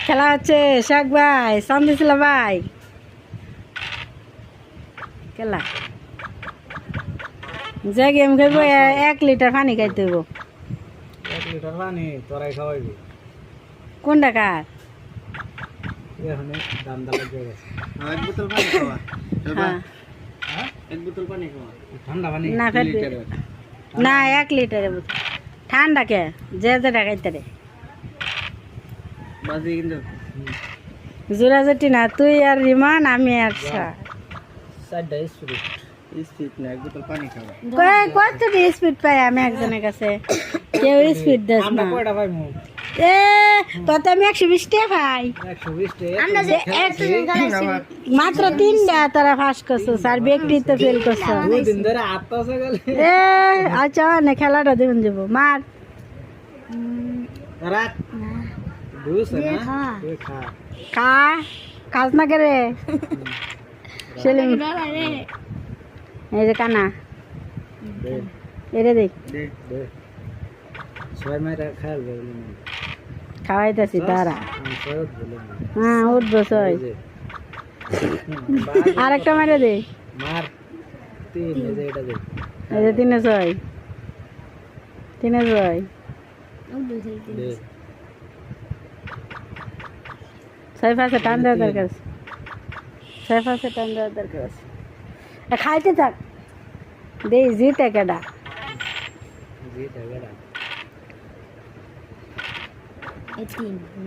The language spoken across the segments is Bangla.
খেলা হচ্ছে শাক ভাই সন্দেশিল ভাই খেলা যে গেম খেলবো 1 লিটার পানি খাইতে হইব 1 লিটার পানি তোরাই খাওয়াইবি কোনটা কার এখন দান্দা লাগে গেছে 1 বোতল পানি খাওয়া হ্যাঁ হ্যাঁ 1 বোতল পানি খাওয়া ঠান্ডা পানি না না 1 লিটারের বোতল ঠান্ডা কে যে যেটা খাইতে রে বাজি কিন্তু জোড়াজুটি না তুই আর রিমান আমি আর সাইডটা স্পিরিট স্পিড না 1 বোতল পানি খাওয়া কত স্পিড পাই আমি একজনের কাছে কেউ স্পিড দেস আমরা না কয়টা পাইমু এ তত আমি 120 টাকা পাই 120 টাকা আমরা যে মাত্র 3টা তারা ফাঁস করছো স্যার ব্যক্তি তো ফেল করছো 2 দিন ধরে আত্মাসে গেলে এ আচ্ছা না খেলাটা দেবেন দেবো মার রাত দুসে না তুই খা খা কাজ না করে সেলিম এই যে কানা দে এরে দেখ দে দে সবাই মাইরা খাইল বলে খাওয়াইতেছি তারা আমি সরদ বলে হ্যাঁ উঠবো সই আরেকটা মেরে দে মার 3 এই যে এটা দে এই যে 3 ছয় দে ছয় পাশে টান দেওয়ার দরকার আছে ছয় পাশে টান দেওয়ার দরকার আছে খাইতে থাক দে জিতে কেডা জি টাকা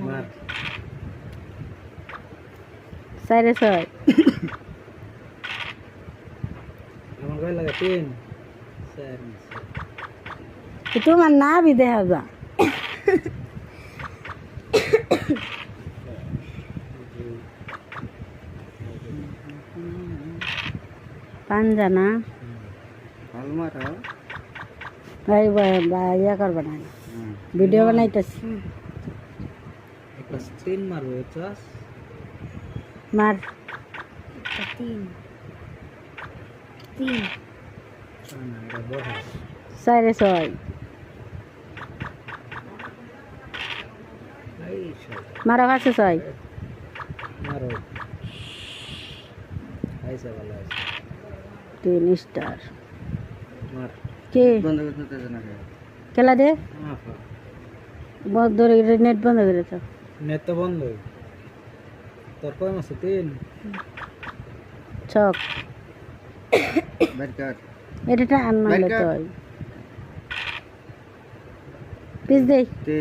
মার 6.5 আমার কয় লাগে 3 4 তোমার না বি দেখা যা পাঞ্জা না ভালো মারা ভাই ইয়া করবা না ভিডিও বানাইতেছি একটা 3 মারবে চাস মার না এটা বড় 6.5 এই সব মারা পাশে 6 মারো আইসা ভালো আছে 3 স্টার মার কে বন্ধ করতে না খেলা দে আফা বন্ধ নেট বন্ধ করে তো নেট তো বন্ধ তোর কয় মাসে 3 ছক বেকার এটা টান মারলে তো পিস দে তে